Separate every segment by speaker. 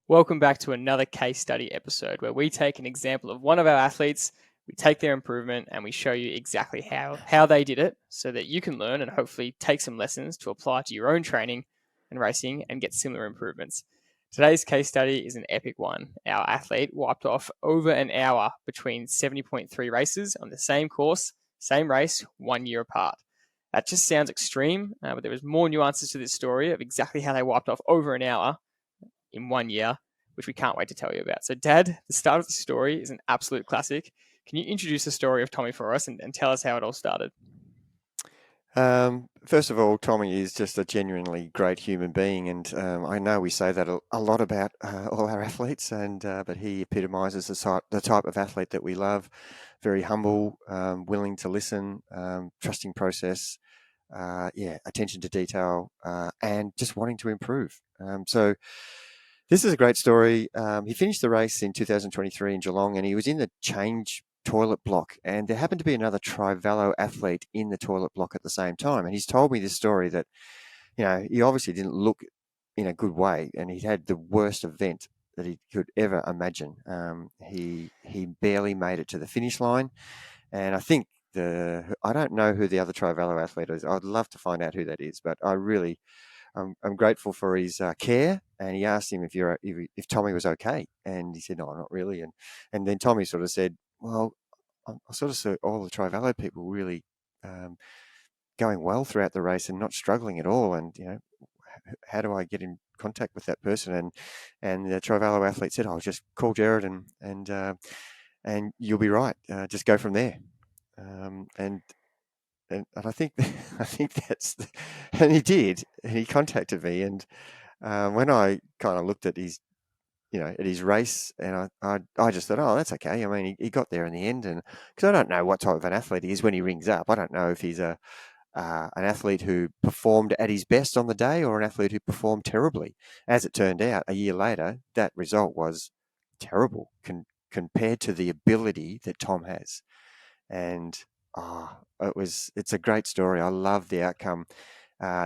Speaker 1: Welcome back to another case study episode where we take an example of one of our athletes, we take their improvement, and we show you exactly how they did it so that you can learn and hopefully take some lessons to apply to your own training and racing and get similar improvements. Today's case study is an epic one. Our athlete wiped off over an hour between 70.3 races on the same course, same race, 1 year apart. That just sounds extreme, but there was more nuances to this story of exactly how they wiped off over an hour in 1 year, which we can't wait to tell you about. So, Dad, the start of the story is an absolute classic. Can you introduce the story of Tommy for us and tell us how it all started?
Speaker 2: First of all, Tommy is just a genuinely great human being, and I know we say that a lot about all our athletes, and but he epitomises the type of athlete that we love. Very humble, willing to listen, trusting process, attention to detail, and just wanting to improve. So this is a great story. He finished the race in 2023 in Geelong, and he was in the change toilet block, and there happened to be another Trivelo athlete in the toilet block at the same time. And he's told me this story that, he obviously didn't look in a good way, and he'd had the worst event that he could ever imagine. He barely made it to the finish line, and I think I don't know who the other Trivelo athlete is. I'd love to find out who that is, but I'm grateful for his care. And he asked him if Tommy was okay, and he said, "No, not really." And then Tommy sort of said, "Well, I sort of saw all the Trivelo people really going well throughout the race and not struggling at all. And how do I get in contact with that person?" And the Trivelo athlete said, "I'll just call Gerard and you'll be right. Just go from there." And I think I think and he did. And he contacted me, and when I kind of looked at his race, and I just thought, oh, that's okay. I mean, he got there in the end, and because I don't know what type of an athlete he is when he rings up. I don't know if he's an athlete who performed at his best on the day or an athlete who performed terribly. As it turned out, a year later, that result was terrible compared to the ability that Tom has. And it's a great story. I love the outcome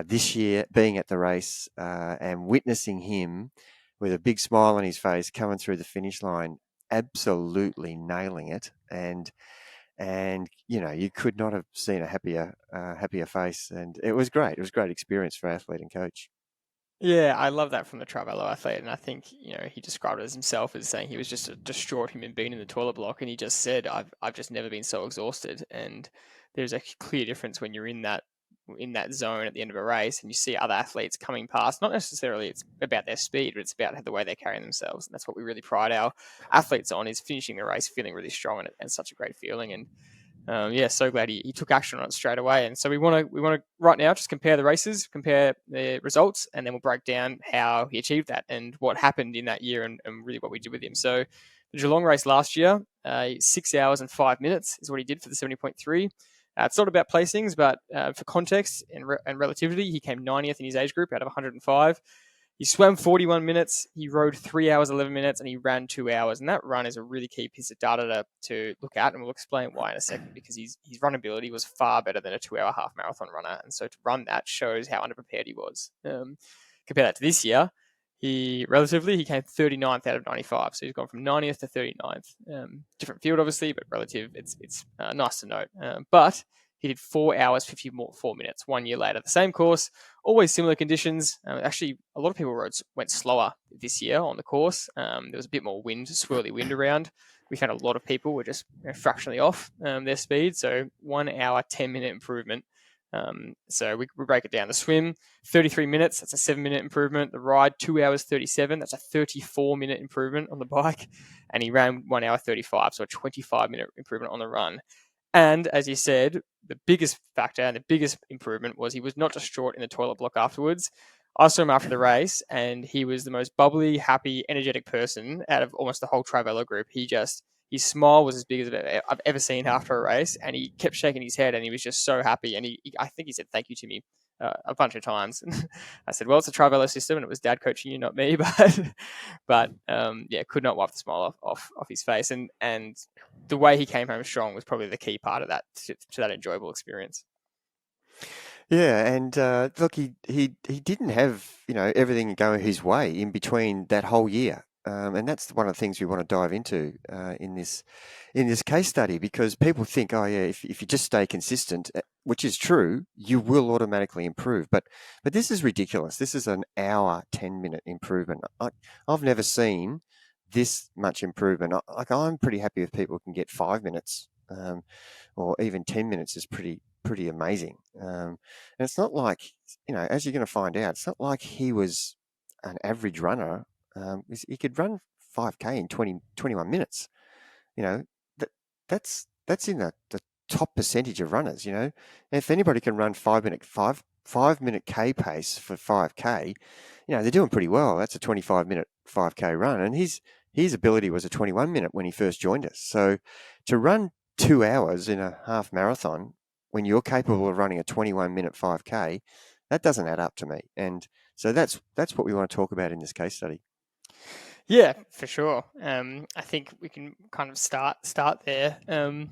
Speaker 2: this year, being at the race and witnessing him with a big smile on his face coming through the finish line, absolutely nailing it. And you could not have seen a happier face. And it was great. It was a great experience for athlete and coach.
Speaker 1: Yeah, I love that from the Trivelo athlete, and I think he described it as himself as saying he was just a distraught human being in the toilet block, and he just said, "I've just never been so exhausted." And there's a clear difference when you're in that zone at the end of a race, and you see other athletes coming past. Not necessarily it's about their speed, but it's about the way they're carrying themselves, and that's what we really pride our athletes on: is finishing the race feeling really strong, and such a great feeling. And so glad he took action on it straight away. And so we want to right now just compare the races, compare the results, and then we'll break down how he achieved that and what happened in that year and really what we did with him. So the Geelong race last year, 6 hours and 5 minutes is what he did for the 70.3. It's not about placings, but for context and relativity, he came 90th in his age group out of 105. He swam 41 minutes, he rode 3 hours, 11 minutes, and he ran 2 hours. And that run is a really key piece of data to look at, and we'll explain why in a second, because his run ability was far better than a 2 hour half marathon runner. And so to run that shows how underprepared he was. Compare that to this year, he came 39th out of 95. So he's gone from 90th to 39th. Different field, obviously, but relative, it's nice to note. But he did 4 hours, 54 minutes 1 year later. The same course, always similar conditions. Actually, a lot of people went slower this year on the course. There was a bit more wind, swirly wind around. We found a lot of people were just fractionally off their speed. So 1 hour, 10-minute improvement. So we break it down. The swim, 33 minutes. That's a 7-minute improvement. The ride, 2 hours, 37. That's a 34-minute improvement on the bike. And he ran 1 hour, 35. So a 25-minute improvement on the run. And as you said, the biggest factor and the biggest improvement was he was not distraught in the toilet block afterwards. I saw him after the race, and he was the most bubbly, happy, energetic person out of almost the whole Trivelo group. His smile was as big as I've ever seen after a race, and he kept shaking his head, and he was just so happy. And I think he said thank you to me a bunch of times. I said, well, it's a Trivelo system, and it was Dad coaching you, not me. But could not wipe the smile off his face. And the way he came home strong was probably the key part of that to that enjoyable experience.
Speaker 2: Yeah, and look, he didn't have everything going his way in between that whole year. and that's one of the things we want to dive into in this case study, because people think, oh yeah, if you just stay consistent, which is true, you will automatically improve. But this is ridiculous. This is an hour, 10-minute improvement. I've never seen this much improvement. Like, I'm pretty happy if people can get 5 minutes, or even 10 minutes is pretty amazing. And it's not like, as you're going to find out, it's not like he was an average runner. He could run 5K in 21 minutes. That that's in the top percentage of runners. And if anybody can run 5 minute K pace for 5K, they're doing pretty well. That's a 25-minute 5K run, and his ability was a 21-minute when he first joined us. So to run 2 hours in a half marathon when you're capable of running a 21-minute 5K, that doesn't add up to me. And so that's what we want to talk about in this case study.
Speaker 1: Yeah, for sure. I think we can kind of start there and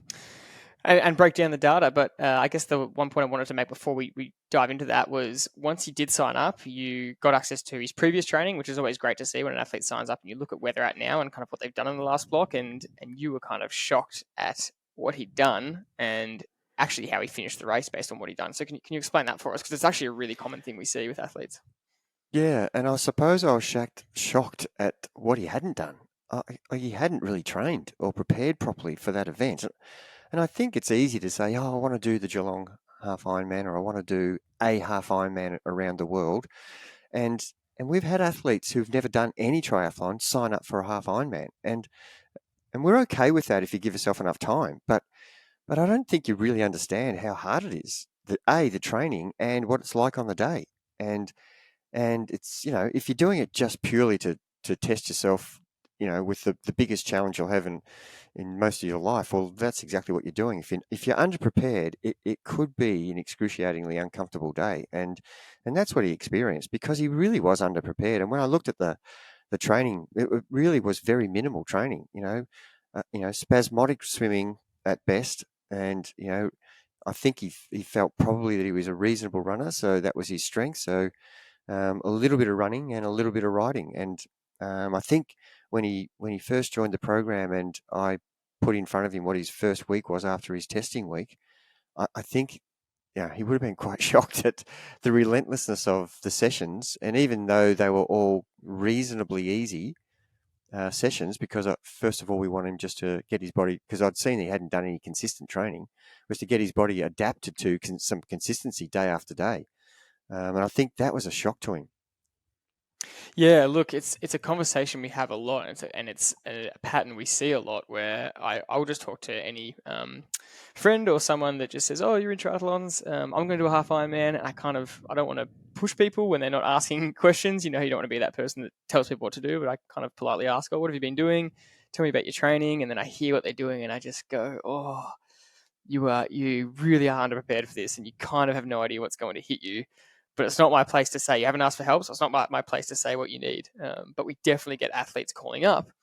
Speaker 1: break down the data. But I guess the one point I wanted to make before we dive into that was, once you did sign up, you got access to his previous training, which is always great to see when an athlete signs up and you look at where they're at now and kind of what they've done in the last block. And you were kind of shocked at what he'd done and actually how he finished the race based on what he'd done. So can you explain that for us? Because it's actually a really common thing we see with athletes.
Speaker 2: Yeah, and I suppose I was shocked at what he hadn't done. He hadn't really trained or prepared properly for that event. And I think it's easy to say, oh, I want to do the Geelong half Ironman, or I want to do a half Ironman around the world. And we've had athletes who've never done any triathlon sign up for a half Ironman. And we're okay with that if you give yourself enough time. But I don't think you really understand how hard it is, the training and what it's like on the day. And it's, if you're doing it just purely to test yourself, with the biggest challenge you'll have in most of your life, well, that's exactly what you're doing. If you're underprepared, it could be an excruciatingly uncomfortable day. And that's what he experienced, because he really was underprepared. And when I looked at the training, it really was very minimal training, spasmodic swimming at best. And, I think he felt probably that he was a reasonable runner. So that was his strength. So a little bit of running and a little bit of riding. And I think when he first joined the program and I put in front of him what his first week was after his testing week, I think he would have been quite shocked at the relentlessness of the sessions. And even though they were all reasonably easy sessions, because first of all, we want him just to get his body, because I'd seen he hadn't done any consistent training, was to get his body adapted to some consistency day after day. And I think that was a shock to him.
Speaker 1: Yeah, look, it's a conversation we have a lot, and it's a pattern we see a lot, where I'll just talk to any friend or someone that just says, "Oh, you're in triathlons. I'm going to do a half Ironman." And I don't want to push people when they're not asking questions. You don't want to be that person that tells people what to do, but I kind of politely ask, "Oh, what have you been doing? Tell me about your training." And then I hear what they're doing, and I just go, "Oh, you really are underprepared for this, and you kind of have no idea what's going to hit you." But it's not my place to say you haven't asked for help, so it's not my place to say what you need. But we definitely get athletes calling up,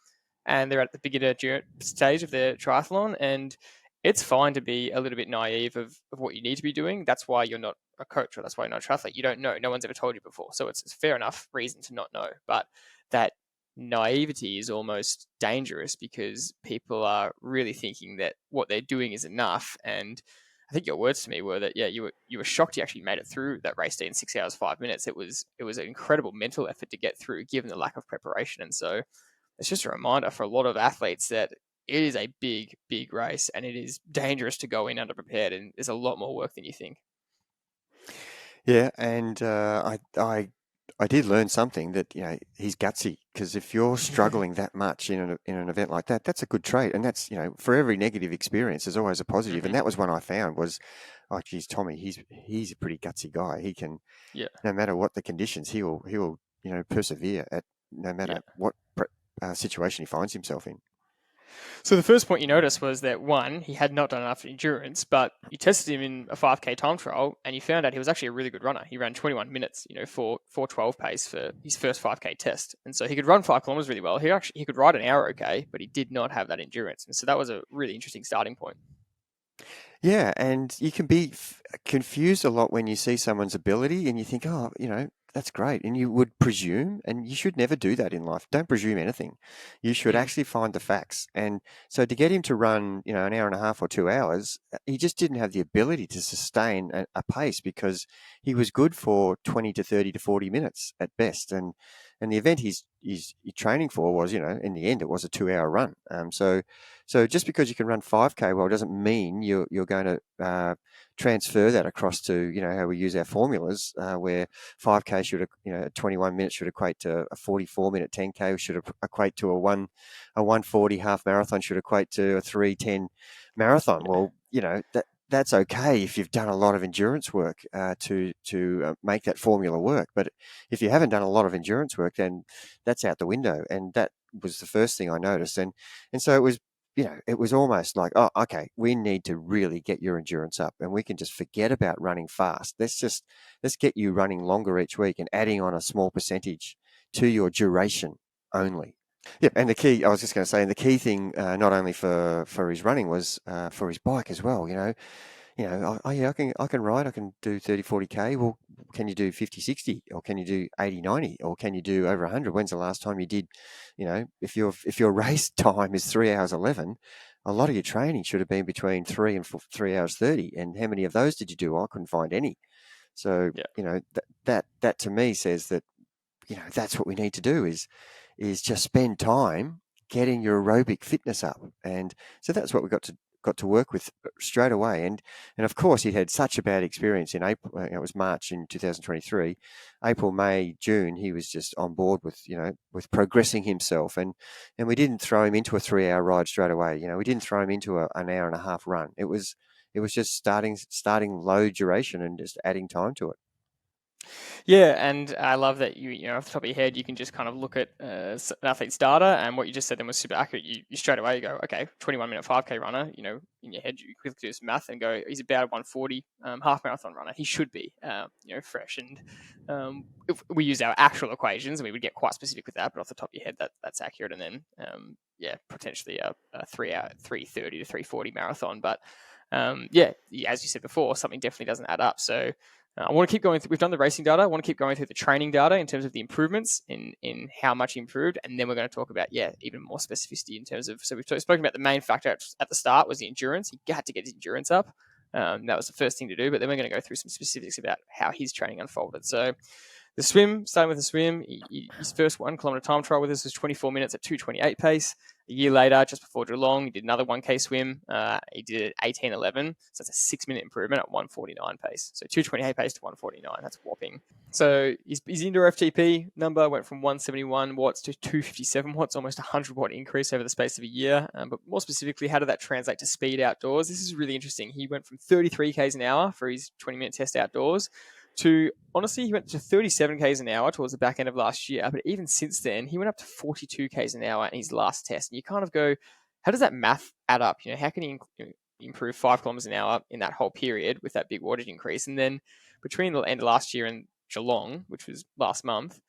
Speaker 1: and they're at the beginner stage of their triathlon, and it's fine to be a little bit naive of what you need to be doing. That's why you're not a coach, or that's why you're not a triathlete. You don't know. No one's ever told you before. So it's fair enough reason to not know. But that naivety is almost dangerous, because people are really thinking that what they're doing is enough. And I think your words to me were that, you were shocked he actually made it through that race day in 6 hours, 5 minutes. It was an incredible mental effort to get through, given the lack of preparation. And so it's just a reminder for a lot of athletes that it is a big, big race, and it is dangerous to go in underprepared, and there's a lot more work than you think.
Speaker 2: Yeah, and I did learn something, that he's gutsy, because if you're struggling that much in an event like that, that's a good trait. And that's, for every negative experience, there's always a positive.
Speaker 1: Mm-hmm.
Speaker 2: And that was one I found was, oh geez, Tommy, he's a pretty gutsy guy. He can, no matter what the conditions, he will persevere at no matter what situation he finds himself in.
Speaker 1: So the first point you noticed was that, one, he had not done enough endurance, but you tested him in a 5K time trial and you found out he was actually a really good runner. He ran 21 minutes, 4:12 pace for his first 5K test. And so he could run 5 kilometers really well. He could ride an hour okay, but he did not have that endurance. And so that was a really interesting starting point.
Speaker 2: Yeah, and you can be confused a lot when you see someone's ability and you think, oh, that's great. And you would presume, and you should never do that in life. Don't presume anything. You should
Speaker 1: Mm.
Speaker 2: actually find the facts. And so to get him to run, an hour and a half or 2 hours, he just didn't have the ability to sustain a pace because he was good for 20 to 30 to 40 minutes at best. And the event he's training for was, in the end, it was a 2 hour run. So just because you can run 5K well doesn't mean you're going to transfer that across to, how we use our formulas, where 5K should, 21 minutes should equate to a 44-minute 10K, should equate to a 140 half marathon, should equate to a 3:10 marathon. Well, that's okay if you've done a lot of endurance work to make that formula work. But if you haven't done a lot of endurance work, then that's out the window. And that was the first thing I noticed. And so it was almost like, oh, okay, we need to really get your endurance up, and we can just forget about running fast. Let's get you running longer each week and adding on a small percentage to your duration only. Yeah, and I was just going to say, and the key thing, not only for his running, was for his bike as well. Yeah, I can ride, I can do 30, 40K. Well, can you do 50, 60, or can you do 80, 90, or can you do over 100? When's the last time you did, if your race time is 3 hours 11, a lot of your training should have been between 3 hours 30. And how many of those did you do? I couldn't find any. So,
Speaker 1: Yeah.
Speaker 2: that to me says that, that's what we need to do is just spend time getting your aerobic fitness up. And so that's what we got to work with straight away. And of course, he'd had such a bad experience in April. It was March in 2023. April, May, June, he was just on board with progressing himself. And we didn't throw him into a 3 hour ride straight away. We didn't throw him into an hour and a half run. It was just starting low duration and just adding time to it.
Speaker 1: Yeah, and I love that you know, off the top of your head, you can just kind of look at an athlete's data, and what you just said then was super accurate. You straight away go, okay, 21-minute 5K runner, in your head, you quickly do some math and go, he's about a 140 half marathon runner. He should be, fresh. And if we use our actual equations, and we would get quite specific with that, but off the top of your head, that's accurate. And then, potentially a 3 hour, 3:30 to 3:40 marathon. But as you said before, something definitely doesn't add up. So I want to keep going through. We've done the racing data. I want to keep going through the training data in terms of the improvements in how much he improved, and then we're going to talk about even more specificity in terms of. So we've spoken about the main factor at the start was the endurance. He had to get his endurance up. That was the first thing to do. But then we're going to go through some specifics about how his training unfolded. So the swim, starting with the swim, his first 1 kilometer time trial with us was 24 minutes at 2:28 pace. A year later, just before Geelong, he did another 1K swim. He did it 18:11, so that's a 6-minute improvement at 1:49 pace. So 2:28 pace to 1:49, that's whopping. So his indoor FTP number went from 171 watts to 257 watts, almost a 100-watt increase over the space of a year. But more specifically, how did that translate to speed outdoors? This is really interesting. He went from 33 k's an hour for his 20-minute test outdoors to, honestly, he went to 37 k's an hour towards the back end of last year. But even since then, he went up to 42 k's an hour in his last test. And you kind of go, how does that math add up? How can he improve 5 kilometers an hour in that whole period with that big wattage increase? And then between the end of last year and Geelong, which was last month,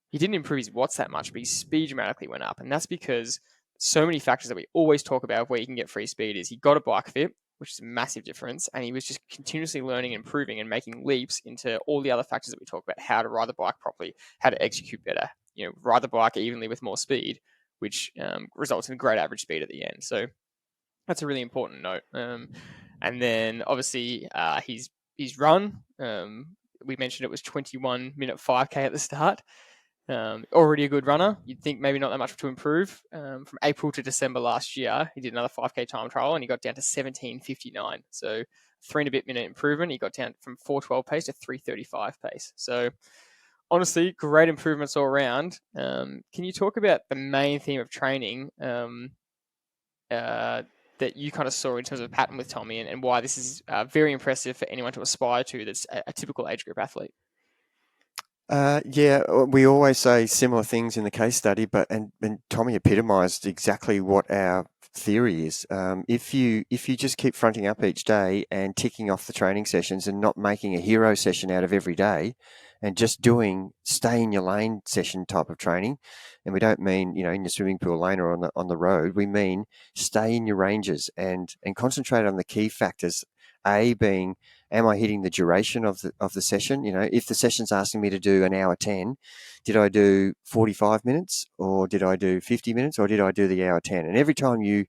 Speaker 1: he didn't improve his watts that much, but his speed dramatically went up. And that's because so many factors that we always talk about where you can get free speed is he got a bike fit, which is a massive difference. And he was just continuously learning and improving and making leaps into all the other factors that we talk about, how to ride the bike properly, how to execute better, ride the bike evenly with more speed, which results in a great average speed at the end. So that's a really important note. And then obviously his run, we mentioned it was 21-minute 5K at the start. Already a good runner. You'd think maybe not that much to improve. From April to December last year, he did another 5K time trial and he got down to 17:59. So 3 and a bit minute improvement. He got down from 4:12 pace to 3:35 pace. So honestly, great improvements all around. Can you talk about the main theme of training that you kind of saw in terms of a pattern with Tommy and why this is very impressive for anyone to aspire to that's a typical age group athlete?
Speaker 2: We always say similar things in the case study, and Tommy epitomised exactly what our theory is. If you just keep fronting up each day and ticking off the training sessions and not making a hero session out of every day, and just doing stay in your lane session type of training, and we don't mean in your swimming pool lane or on the road. We mean stay in your ranges and concentrate on the key factors. A being am I hitting the duration of the session? If the session's asking me to do an hour 10, did I do 45 minutes, or did I do 50 minutes, or did I do the hour 10? And every time you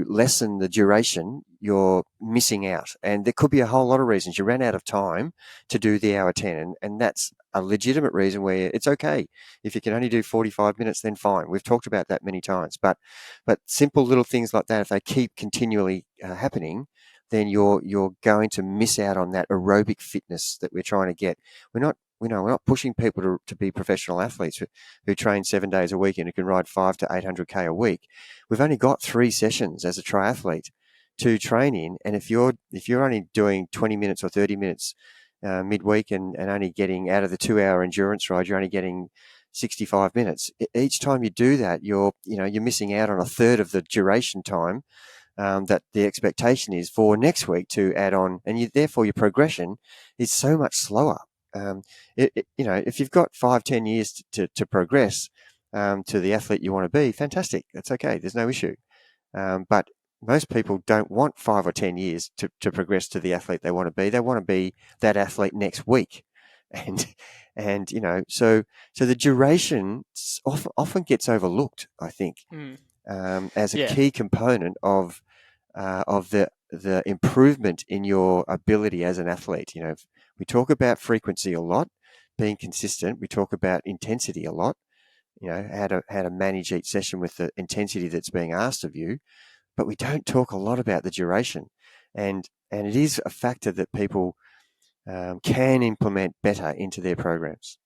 Speaker 2: lessen the duration, you're missing out. And there could be a whole lot of reasons. You ran out of time to do the hour 10, and that's a legitimate reason where it's okay. If you can only do 45 minutes, then fine. We've talked about that many times. But simple little things like that, if they keep continually happening, then you're going to miss out on that aerobic fitness that we're trying to get. We're not pushing people to be professional athletes who train 7 days a week and who can ride 5 to 800K a week. We've only got 3 sessions as a triathlete to train in, and if you're only doing 20 minutes or 30 minutes midweek and only getting out of the 2-hour endurance ride, you're only getting 65 minutes. Each time you do that, you're missing out on a third of the duration time that the expectation is for next week to add on, and therefore your progression is so much slower. If you've got 5-10 years to progress to the athlete you want to be, fantastic. That's okay. There's no issue. But most people don't want 5 or 10 years to progress to the athlete they want to be. They want to be that athlete next week. And so the duration often gets overlooked, I think, as a key component of the improvement in your ability as an athlete. We talk about frequency a lot, being consistent. We talk about intensity a lot, how to manage each session with the intensity that's being asked of you. But we don't talk a lot about the duration. And it is a factor that people can implement better into their programs.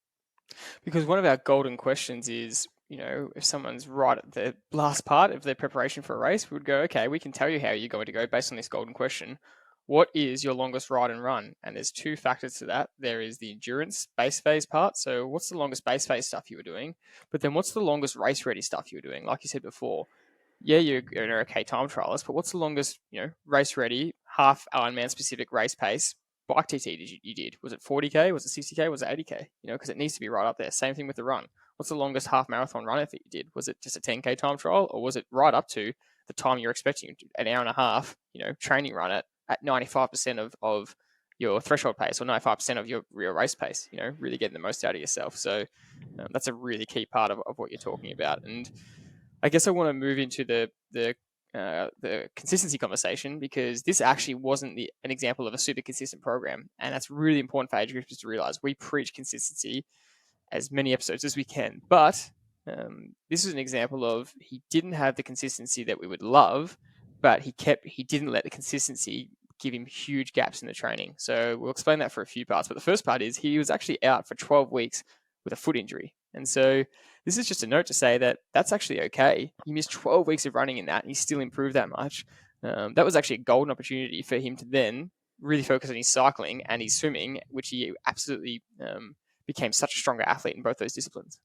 Speaker 1: Because one of our golden questions is, if someone's right at the last part of their preparation for a race, we would go, okay, we can tell you how you're going to go based on this golden question. What is your longest ride and run? And there's 2 factors to that. There is the endurance base phase part. So what's the longest base phase stuff you were doing? But then what's the longest race ready stuff you were doing? Like you said before, yeah, you're an okay time trialist, but what's the longest, race ready, half Ironman specific race pace bike TT you did? Was it 40K? Was it 60K? Was it 80K? Because it needs to be right up there. Same thing with the run. What's the longest half marathon run effort you did? Was it just a 10K time trial, or was it right up to the time you're expecting, an hour and a half, training run at 95% of your threshold pace, or 95% of your real race pace, really getting the most out of yourself. So that's a really key part of what you're talking about. And I guess I want to move into the consistency conversation, because this actually wasn't an example of a super consistent program. And that's really important for age groups to realize. We preach consistency as many episodes as we can, but this is an example of, he didn't have the consistency that we would love, but he didn't let the consistency give him huge gaps in the training. So we'll explain that for a few parts. But the first part is, he was actually out for 12 weeks with a foot injury. And so this is just a note to say that that's actually okay. He missed 12 weeks of running in that, and he still improved that much. That was actually a golden opportunity for him to then really focus on his cycling and his swimming, which he absolutely became such a stronger athlete in both those disciplines.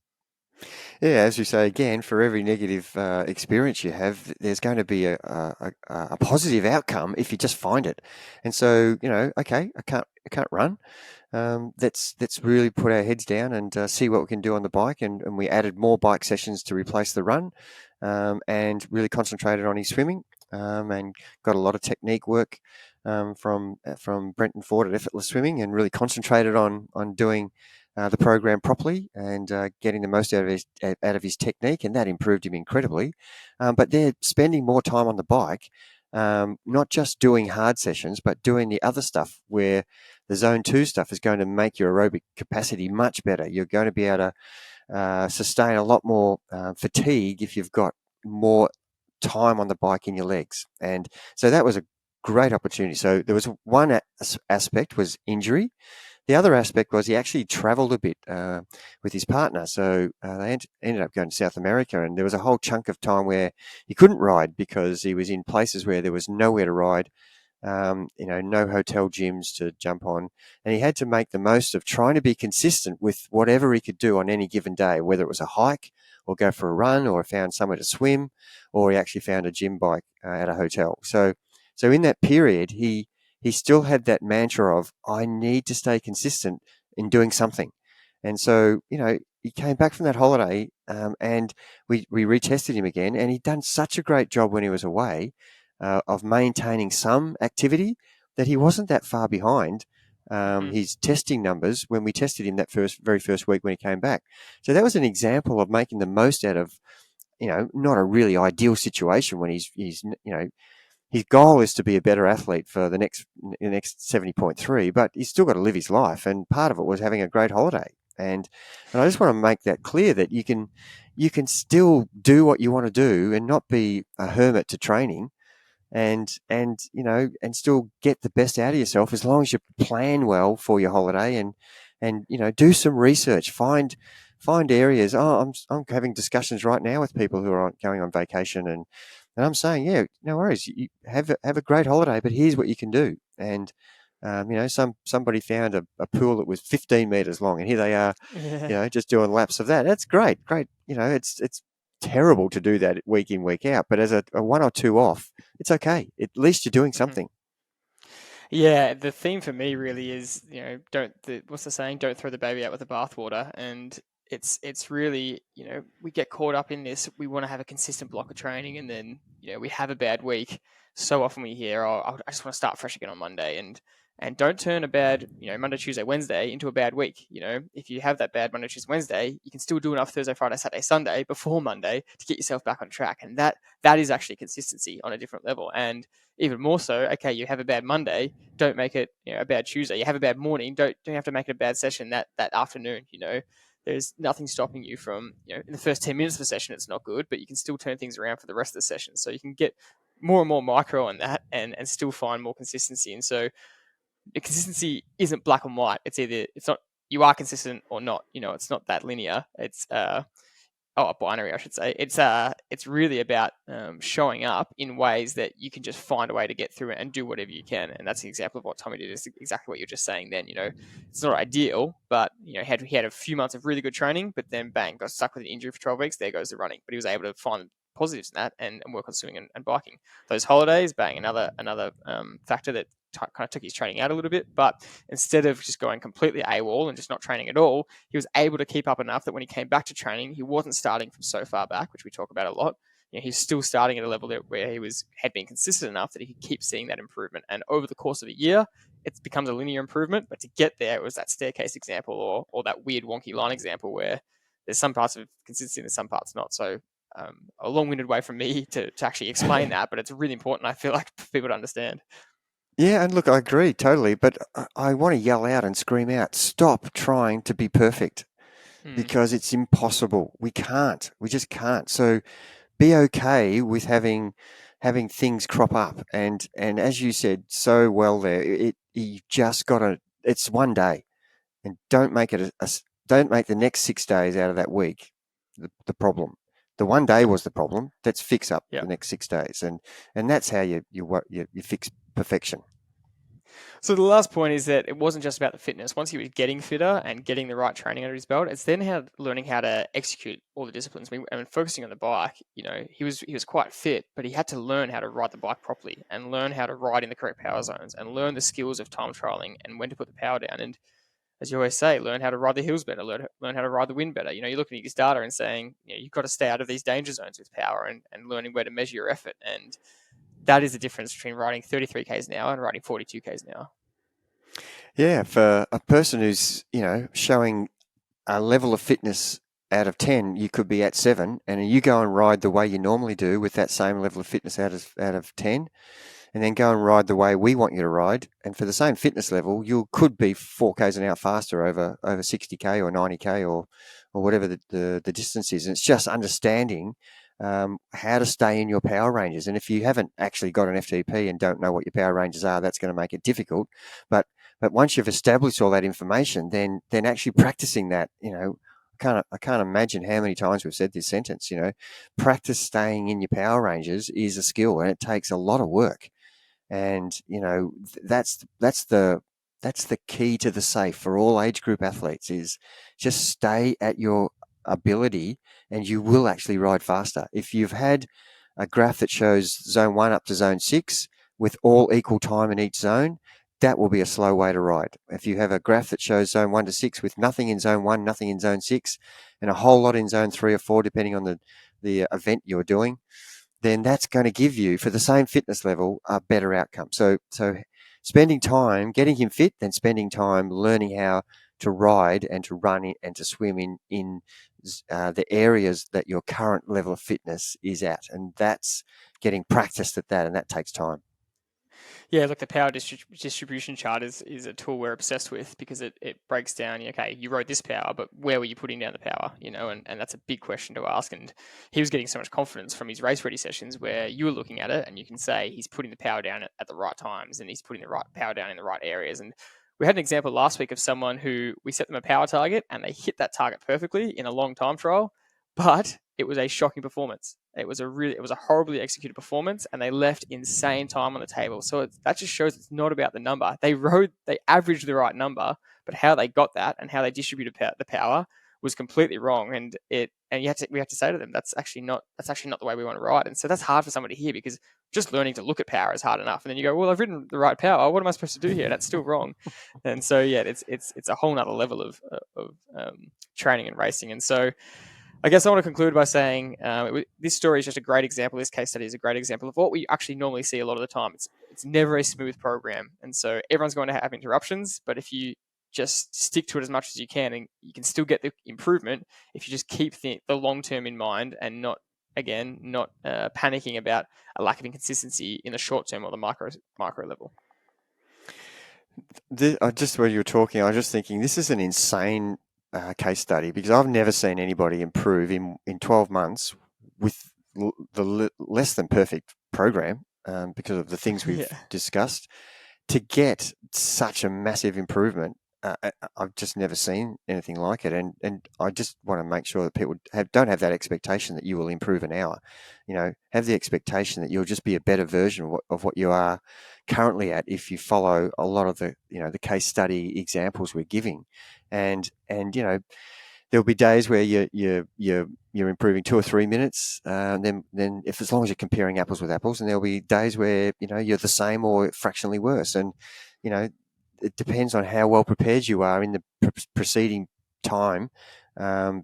Speaker 2: Yeah, as you say, again, for every negative experience you have, there's going to be a positive outcome if you just find it. And so, okay, I can't run. Let's really put our heads down and see what we can do on the bike. And we added more bike sessions to replace the run, and really concentrated on his swimming, and got a lot of technique work from Brenton Ford at Effortless Swimming, and really concentrated on doing the program properly and getting the most out of his technique, and that improved him incredibly. But they're spending more time on the bike, not just doing hard sessions, but doing the other stuff where the zone 2 stuff is going to make your aerobic capacity much better. You're going to be able to sustain a lot more fatigue if you've got more time on the bike in your legs. And so that was a great opportunity. So there was one aspect was injury. The other aspect was he actually travelled a bit with his partner. So they ended up going to South America, and there was a whole chunk of time where he couldn't ride because he was in places where there was nowhere to ride, no hotel gyms to jump on. And he had to make the most of trying to be consistent with whatever he could do on any given day, whether it was a hike or go for a run or found somewhere to swim, or he actually found a gym bike at a hotel. So in that period, he still had that mantra of, I need to stay consistent in doing something. And so, he came back from that holiday, and we retested him again, and he'd done such a great job when he was away of maintaining some activity, that he wasn't that far behind
Speaker 1: Hmm.
Speaker 2: his testing numbers when we tested him that very first week when he came back. So that was an example of making the most out of, not a really ideal situation when he's his goal is to be a better athlete for the next 70.3, but he's still got to live his life. And part of it was having a great holiday. And I just want to make that clear that you can still do what you want to do and not be a hermit to training and still get the best out of yourself as long as you plan well for your holiday and do some research, find areas. I'm having discussions right now with people who are going on vacation and I'm saying, yeah, no worries, you have a great holiday, but here's what you can do. And somebody found a pool that was 15 meters long, and here they are,
Speaker 1: Yeah.
Speaker 2: just doing laps of that. That's great, great. It's terrible to do that week in, week out, but as a one or two off, it's okay. At least you're doing
Speaker 1: Mhm.
Speaker 2: something.
Speaker 1: Yeah, the theme for me really is, what's the saying? Don't throw the baby out with the bathwater. And it's really, we get caught up in this. We want to have a consistent block of training, and then, we have a bad week. So often we hear, "Oh, I just want to start fresh again on Monday," and don't turn a bad, Monday, Tuesday, Wednesday into a bad week. If you have that bad Monday, Tuesday, Wednesday, you can still do enough Thursday, Friday, Saturday, Sunday before Monday to get yourself back on track, and that is actually consistency on a different level. And even more so, okay, you have a bad Monday, don't make it a bad Tuesday. You have a bad morning, don't have to make it a bad session that afternoon. There's nothing stopping you from, in the first 10 minutes of a session it's not good, but you can still turn things around for the rest of the session. So you can get more and more micro on that and still find more consistency. And so the consistency isn't black and white. It's not, you are consistent or not. It's not that linear. It's a binary, I should say. It's really about showing up in ways that you can just find a way to get through it and do whatever you can. And that's an example of what Tommy did. Is exactly what you're just saying. Then it's not ideal, but he had a few months of really good training, but then bang, got stuck with an injury for 12 weeks. There goes the running. But he was able to find positives in that and work on swimming and biking. Those holidays, bang, another factor that kind of took his training out a little bit. But instead of just going completely AWOL and just not training at all, he was able to keep up enough that when he came back to training, he wasn't starting from so far back, which we talk about a lot. He's still starting at a level where he had been consistent enough that he could keep seeing that improvement. And over the course of a year, it becomes a linear improvement. But to get there, it was that staircase example or that weird wonky line example where there's some parts of consistency and some parts not. So a long-winded way from me to actually explain that, but it's really important, I feel like, for people to understand.
Speaker 2: Yeah, and look, I agree totally, but I want to yell out and scream out, stop trying to be perfect
Speaker 1: Mm.
Speaker 2: because it's impossible. We can't. We just can't. So be okay with having things crop up. And as you said so well there, you just got to. It's one day, and don't make it don't make the next 6 days out of that week the problem. The one day was the problem. Let's fix up
Speaker 1: Yeah.
Speaker 2: the next 6 days, and that's how you fix perfection.
Speaker 1: So the last point is that it wasn't just about the fitness. Once he was getting fitter and getting the right training under his belt, it's then learning how to execute all the disciplines. And focusing on the bike, he was quite fit, but he had to learn how to ride the bike properly and learn how to ride in the correct power zones and learn the skills of time trialing and when to put the power down. And as you always say, learn how to ride the hills better, learn how to ride the wind better. You're looking at his data and saying, you've got to stay out of these danger zones with power and learning where to measure your effort. And that is the difference between riding 33 k's an hour and riding 42 k's an hour.
Speaker 2: Yeah, for a person who's showing a level of fitness out of 10, you could be at 7, and you go and ride the way you normally do with that same level of fitness out of 10, and then go and ride the way we want you to ride, and for the same fitness level, you could be 4 k's an hour faster over 60k or 90k or whatever the distance is. And it's just understanding how to stay in your power ranges. And if you haven't actually got an FTP and don't know what your power ranges are, that's going to make it difficult. But once you've established all that information, then actually practicing that, I can't imagine how many times we've said this sentence. Practice staying in your power ranges is a skill, and it takes a lot of work. And that's the key to the safe for all age group athletes is just stay at your ability, and you will actually ride faster. If you've had a graph that shows zone 1 up to zone 6 with all equal time in each zone, that will be a slow way to ride. If you have a graph that shows zone 1 to 6 with nothing in zone 1, nothing in zone 6, and a whole lot in zone 3 or 4, depending on the event you're doing, then that's going to give you, for the same fitness level, a better outcome. So spending time getting him fit, then spending time learning how to ride and to run and to swim in the areas that your current level of fitness is at, and that's getting practiced at that, and that takes time.
Speaker 1: Yeah, look, the power distribution chart is a tool we're obsessed with because it breaks down, okay, you rode this power, but where were you putting down the power, and that's a big question to ask. And he was getting so much confidence from his race ready sessions where you were looking at it and you can say he's putting the power down at the right times and he's putting the right power down in the right areas. And we had an example last week of someone who we set them a power target and they hit that target perfectly in a long time trial, but it was a shocking performance. It was a horribly executed performance, and they left insane time on the table. So that just shows it's not about the number. They averaged the right number, but how they got that and how they distributed the power was completely wrong. And we have to say to them that's actually not the way we want to ride. And so that's hard for somebody to hear because just learning to look at power is hard enough. And then you go, well, I've ridden the right power. What am I supposed to do here? That's still wrong. And so yeah, it's a whole nother level of training and racing. And so I guess I want to conclude by saying this story is just a great example. This case study is a great example of what we actually normally see a lot of the time. It's never a smooth program, and so everyone's going to have interruptions. But if you just stick to it as much as you can, and you can still get the improvement if you just keep the long term in mind and not panicking about a lack of inconsistency in the short term or the micro level.
Speaker 2: Just when you were talking, I was just thinking this is an insane case study because I've never seen anybody improve in 12 months with the less than perfect program because of the things we've discussed to get such a massive improvement. I've just never seen anything like it, and I just want to make sure that people don't have that expectation that you will improve an hour. Have the expectation that you'll just be a better version of what you are currently at if you follow a lot of the the case study examples we're giving, and there'll be days where you're improving 2 or 3 minutes, then if as long as you're comparing apples with apples, and there'll be days where you're the same or fractionally worse, and it depends on how well prepared you are in the preceding time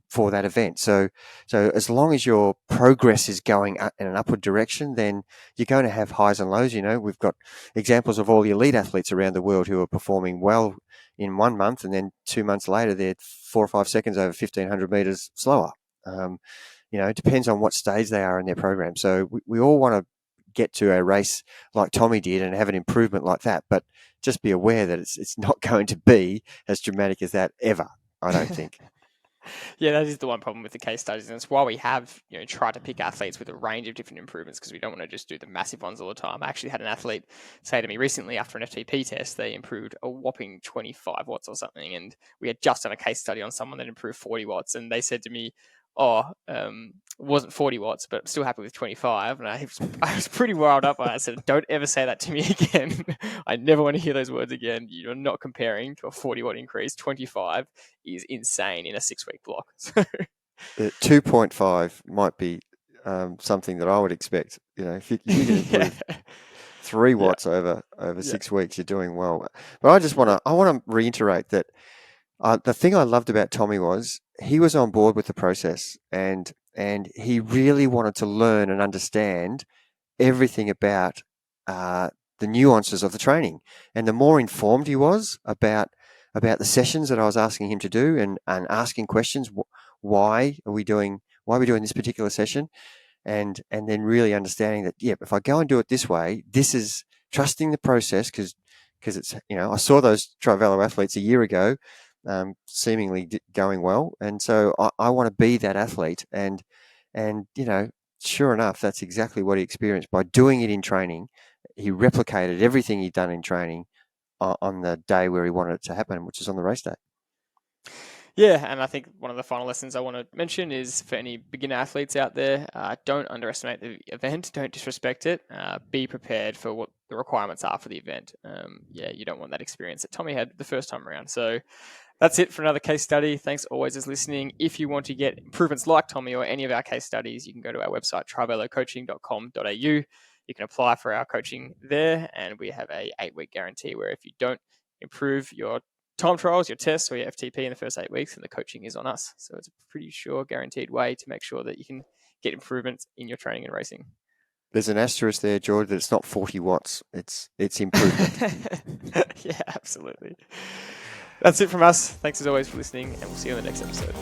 Speaker 2: for that event. So as long as your progress is going in an upward direction, then you're going to have highs and lows. We've got examples of all the elite athletes around the world who are performing well in 1 month, and then 2 months later, they're 4 or 5 seconds over 1,500 meters slower. It depends on what stage they are in their program. So we all want to get to a race like Tommy did and have an improvement like that, but just be aware that it's not going to be as dramatic as that ever, I don't think.
Speaker 1: Yeah, that is the one problem with the case studies, and it's why we have tried to pick athletes with a range of different improvements because we don't want to just do the massive ones all the time. I actually had an athlete say to me recently after an FTP test they improved a whopping 25 watts or something, and we had just done a case study on someone that improved 40 watts, and they said to me, wasn't 40 watts, but I'm still happy with 25. And I was pretty riled up. I said, don't ever say that to me again. I never want to hear those words again. You're not comparing to a 40 watt increase. 25 is insane in a 6-week block. So
Speaker 2: 2.5 might be something that I would expect. If you can improve 3 watts over 6 weeks, you're doing well. But I want to reiterate that the thing I loved about Tommy was he was on board with the process, and he really wanted to learn and understand everything about the nuances of the training. And the more informed he was about the sessions that I was asking him to do, and asking questions, why are we doing this particular session, and then really understanding that if I go and do it this way, this is trusting the process because it's I saw those Triathlon athletes a year ago. Seemingly going well, and so I want to be that athlete, and sure enough, that's exactly what he experienced by doing it in training. He replicated everything he'd done in training on the day where he wanted it to happen, which is on the race day.
Speaker 1: Yeah, and I think one of the final lessons I want to mention is for any beginner athletes out there, don't underestimate the event, don't disrespect it, be prepared for what the requirements are for the event. You don't want that experience that Tommy had the first time around. So that's it for another case study. Thanks always as listening. If you want to get improvements like Tommy or any of our case studies, you can go to our website, trivelocoaching.com.au. You can apply for our coaching there, and we have a 8-week guarantee where if you don't improve your time trials, your tests, or your FTP in the first 8 weeks, and the coaching is on us. So it's a pretty sure guaranteed way to make sure that you can get improvements in your training and racing.
Speaker 2: there's an asterisk there, George, that it's not 40 watts. It's improvement.
Speaker 1: Yeah, absolutely. That's it from us. Thanks as always for listening, and we'll see you on the next episode.